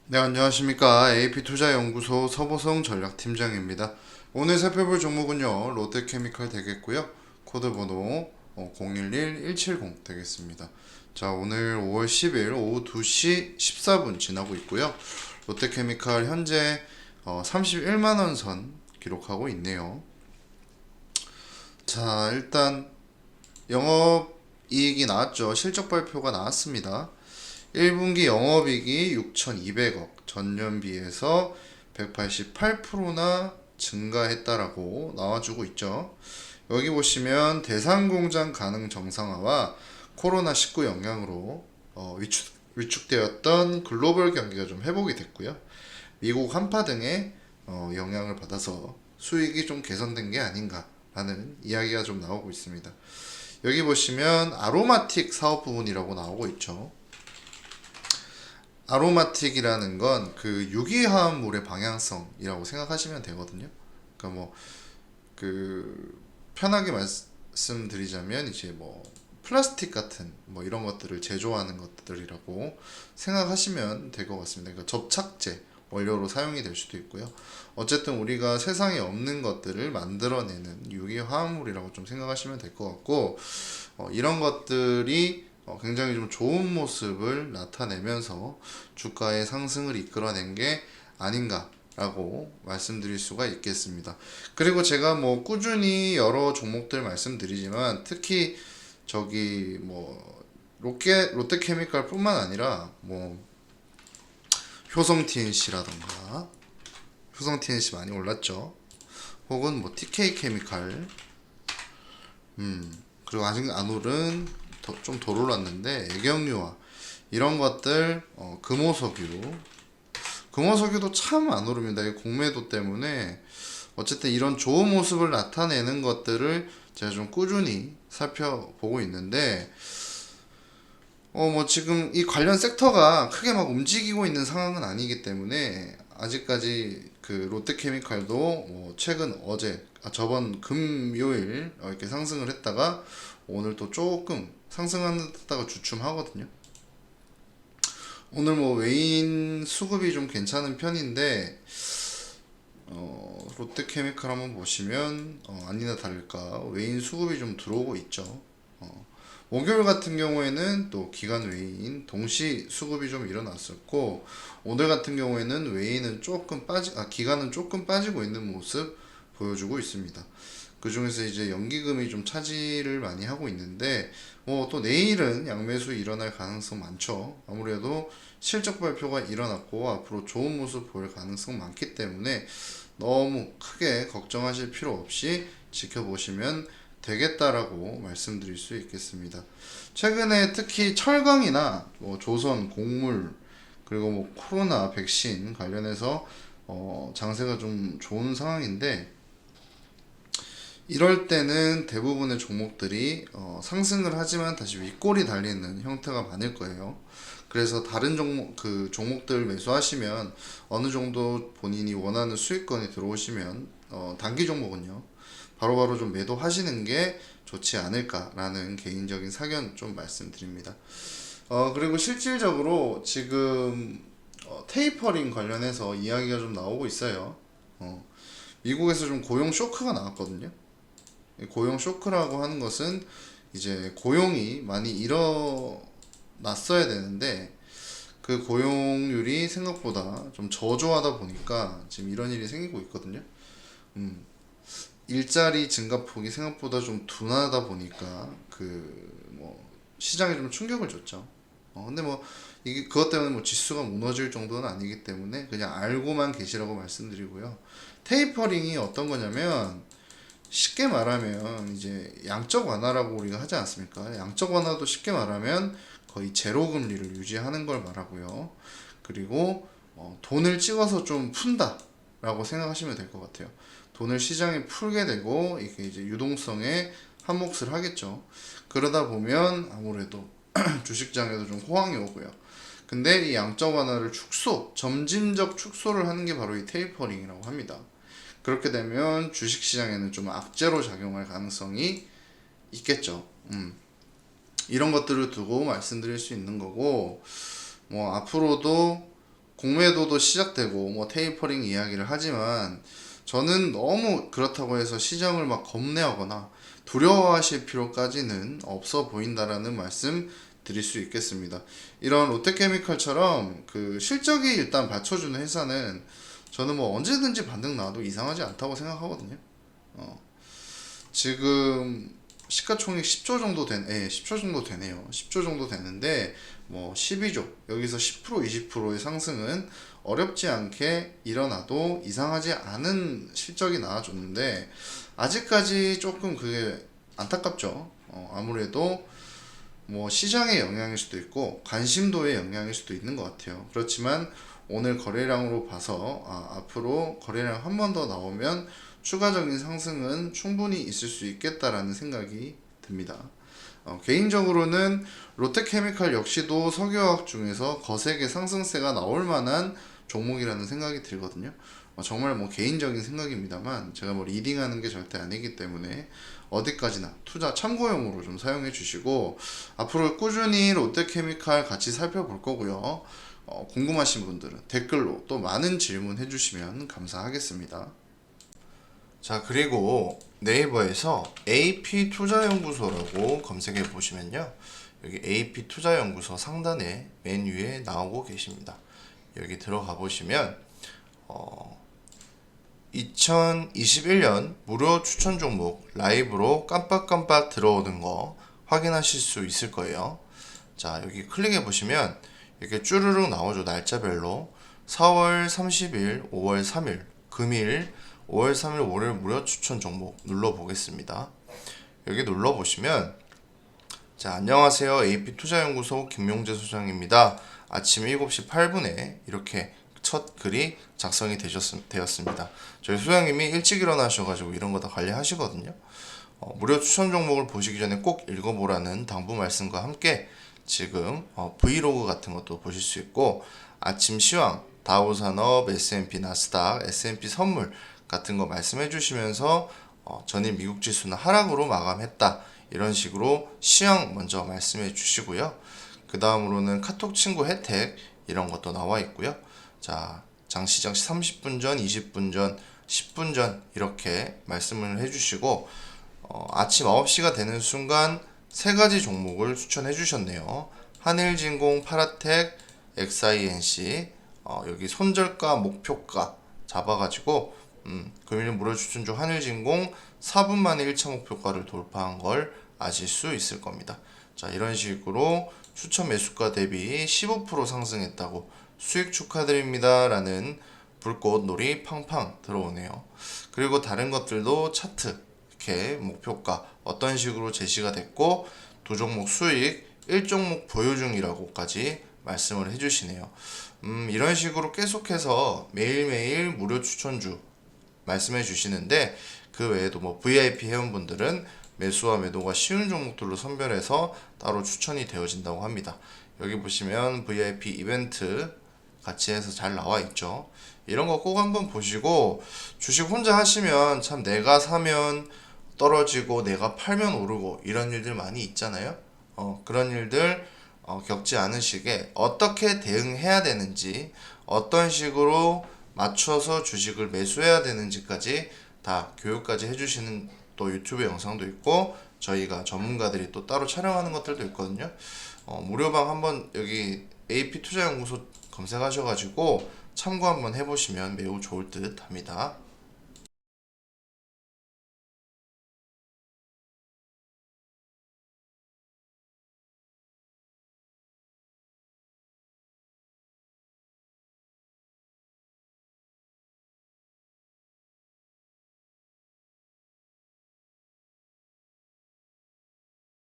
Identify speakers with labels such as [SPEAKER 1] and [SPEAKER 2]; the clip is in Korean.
[SPEAKER 1] 네, 안녕하십니까. AP투자연구소 서보성 전략팀장입니다. 오늘 살펴볼 종목은요, 롯데케미칼 되겠고요. 코드번호 011170 되겠습니다. 자, 오늘 5월 10일 오후 2시 14분 지나고 있고요. 롯데케미칼 현재 31만원 선 기록하고 있네요. 자, 일단 영업이익이 나왔죠. 실적 발표가 나왔습니다. 1분기 영업이익이 6,200억, 전년 비해서 188%나 증가했다라고 나와주고 있죠. 여기 보시면 대상공장 가능 정상화와 코로나19 영향으로 위축되었던 글로벌 경기가 좀 회복이 됐고요. 미국 한파 등의 영향을 받아서 수익이 좀 개선된 게 아닌가라는 이야기가 좀 나오고 있습니다. 여기 보시면 아로마틱 사업 부분이라고 나오고 있죠. 아로마틱이라는 건 그 유기화합물의 방향성이라고 생각하시면 되거든요. 그러니까 뭐 그 편하게 말씀드리자면 이제 뭐 플라스틱 같은 뭐 이런 것들을 제조하는 것들이라고 생각하시면 될 것 같습니다. 그러니까 접착제 원료로 사용이 될 수도 있고요. 어쨌든 우리가 세상에 없는 것들을 만들어내는 유기화합물이라고 좀 생각하시면 될 것 같고, 이런 것들이 굉장히 좀 좋은 모습을 나타내면서 주가의 상승을 이끌어낸 게 아닌가라고 말씀드릴 수가 있겠습니다. 그리고 제가 뭐 꾸준히 여러 종목들 말씀드리지만 특히 저기 뭐 롯데케미칼 뿐만 아니라 뭐 효성 TNC라던가 효성 TNC 많이 올랐죠. 혹은 뭐 TK 케미칼, 그리고 아직 안 오른 좀 덜 올랐는데 애경유화 이런 것들, 금호석유도 참 안 오릅니다. 이 공매도 때문에. 어쨌든 이런 좋은 모습을 나타내는 것들을 제가 좀 꾸준히 살펴보고 있는데, 뭐 지금 이 관련 섹터가 크게 막 움직이고 있는 상황은 아니기 때문에 아직까지 그 롯데케미칼도 뭐 최근 저번 금요일 이렇게 상승을 했다가 오늘 또 조금 상승하는 듯하다가 주춤하거든요. 오늘 뭐 외인 수급이 좀 괜찮은 편인데, 롯데케미칼 한번 보시면 아니나 다를까 외인 수급이 좀 들어오고 있죠. 목요일 같은 경우에는 또 기관 외인 동시 수급이 좀 일어났었고, 오늘 같은 경우에는 기관은 조금 빠지고 있는 모습 보여주고 있습니다. 그 중에서 이제 연기금이 좀 차지를 많이 하고 있는데, 뭐 또 내일은 양매수 일어날 가능성 많죠. 아무래도 실적 발표가 일어났고 앞으로 좋은 모습 보일 가능성 많기 때문에 너무 크게 걱정하실 필요 없이 지켜보시면 되겠다라고 말씀드릴 수 있겠습니다. 최근에 특히 철강이나 뭐 조선, 곡물, 그리고 뭐 코로나 백신 관련해서 장세가 좀 좋은 상황인데, 이럴 때는 대부분의 종목들이 상승을 하지만 다시 윗골이 달리는 형태가 많을 거예요. 그래서 다른 종목들 매수하시면 어느 정도 본인이 원하는 수익권이 들어오시면 단기 종목은요 바로바로 좀 매도하시는 게 좋지 않을까라는 개인적인 사견 좀 말씀드립니다. 그리고 실질적으로 지금 테이퍼링 관련해서 이야기가 좀 나오고 있어요. 미국에서 좀 고용 쇼크가 나왔거든요. 고용 쇼크라고 하는 것은 이제 고용이 많이 일어났어야 되는데 그 고용률이 생각보다 좀 저조하다 보니까 지금 이런 일이 생기고 있거든요. 음, 일자리 증가폭이 생각보다 좀 둔하다 보니까 그 뭐 시장에 좀 충격을 줬죠. 근데 뭐 이게 그것 때문에 뭐 지수가 무너질 정도는 아니기 때문에 그냥 알고만 계시라고 말씀드리고요. 테이퍼링이 어떤 거냐면 쉽게 말하면 이제 양적 완화라고 우리가 하지 않습니까? 양적 완화도 쉽게 말하면 거의 제로 금리를 유지하는 걸 말하고요. 그리고 돈을 찍어서 좀 푼다라고 생각하시면 될 것 같아요. 돈을 시장에 풀게 되고 이게 이제 유동성에 한몫을 하겠죠. 그러다 보면 아무래도 주식장에도 좀 호황이 오고요. 근데 이 양적 완화를 점진적 축소를 하는 게 바로 이 테이퍼링이라고 합니다. 그렇게 되면 주식시장에는 좀 악재로 작용할 가능성이 있겠죠. 이런 것들을 두고 말씀드릴 수 있는 거고, 뭐 앞으로도 공매도도 시작되고 뭐 테이퍼링 이야기를 하지만 저는 너무 그렇다고 해서 시장을 막 겁내하거나 두려워하실 필요까지는 없어 보인다라는 말씀 드릴 수 있겠습니다. 이런 롯데케미칼처럼 그 실적이 일단 받쳐주는 회사는 저는 뭐 언제든지 반등 나와도 이상하지 않다고 생각하거든요. 지금 시가총액 10조 정도 10조 정도 되네요. 10조 정도 되는데 뭐 12조 여기서 10% 20%의 상승은 어렵지 않게 일어나도 이상하지 않은 실적이 나와줬는데 아직까지 조금 그게 안타깝죠. 아무래도 뭐 시장의 영향일 수도 있고 관심도의 영향일 수도 있는 것 같아요. 그렇지만 오늘 거래량으로 봐서 앞으로 거래량 한 번 더 나오면 추가적인 상승은 충분히 있을 수 있겠다라는 생각이 듭니다. 개인적으로는 롯데케미칼 역시도 석유화학 중에서 거세게 상승세가 나올 만한 종목이라는 생각이 들거든요. 정말 뭐 개인적인 생각입니다만 제가 뭐 리딩하는 게 절대 아니기 때문에 어디까지나 투자 참고용으로 좀 사용해 주시고 앞으로 꾸준히 롯데케미칼 같이 살펴볼 거고요. 궁금하신 분들은 댓글로 또 많은 질문 해주시면 감사하겠습니다.
[SPEAKER 2] 자, 그리고 네이버에서 AP투자연구소라고 검색해 보시면요, 여기 AP투자연구소 상단에 맨 위에 나오고 계십니다. 여기 들어가 보시면 2021년 무료 추천 종목 라이브로 깜빡깜빡 들어오는 거 확인하실 수 있을 거예요. 자, 여기 클릭해 보시면 이렇게 쭈르륵 나오죠. 날짜별로 4월 30일, 5월 3일, 금일, 5월 3일 월요일 무료 추천 종목 눌러보겠습니다. 여기 눌러보시면, 자, 안녕하세요. AP투자연구소 김용재 소장입니다. 아침 7시 8분에 이렇게 첫 글이 작성이 되었습니다. 저희 소장님이 일찍 일어나셔가지고 이런 거 다 관리하시거든요. 무료 추천 종목을 보시기 전에 꼭 읽어보라는 당부 말씀과 함께 지금 브이로그 같은 것도 보실 수 있고, 아침 시황, 다우산업, S&P 나스닥, S&P 선물 같은 거 말씀해 주시면서 전일 미국 지수는 하락으로 마감했다, 이런 식으로 시황 먼저 말씀해 주시고요. 그 다음으로는 카톡 친구 혜택 이런 것도 나와 있고요. 자, 장시장 30분 전, 20분 전, 10분 전 이렇게 말씀을 해주시고, 아침 9시가 되는 순간 세 가지 종목을 추천해 주셨네요. 한일진공, 파라텍, XINC, 여기 손절가, 목표가 잡아가지고 금일 무료 추천 중 한일진공 4분 만에 1차 목표가를 돌파한 걸 아실 수 있을 겁니다. 자, 이런 식으로 추천 매수가 대비 15% 상승했다고 수익 축하드립니다 라는 불꽃놀이 팡팡 들어오네요. 그리고 다른 것들도 차트, 이렇게 목표가 어떤 식으로 제시가 됐고 두 종목 수익, 1종목 보유 중이라고까지 말씀을 해주시네요. 이런 식으로 계속해서 매일매일 무료 추천주 말씀해 주시는데, 그 외에도 뭐 VIP 회원분들은 매수와 매도가 쉬운 종목들로 선별해서 따로 추천이 되어진다고 합니다. 여기 보시면 VIP 이벤트 같이 해서 잘 나와 있죠. 이런 거 꼭 한번 보시고, 주식 혼자 하시면 참 내가 사면 떨어지고 내가 팔면 오르고 이런 일들 많이 있잖아요. 그런 일들 겪지 않으시게 어떻게 대응해야 되는지, 어떤 식으로 맞춰서 주식을 매수해야 되는지까지 다 교육까지 해주시는 또 유튜브 영상도 있고, 저희가 전문가들이 또 따로 촬영하는 것들도 있거든요. 무료방 한번 여기 AP투자연구소 검색하셔가지고 참고 한번 해보시면 매우 좋을 듯 합니다.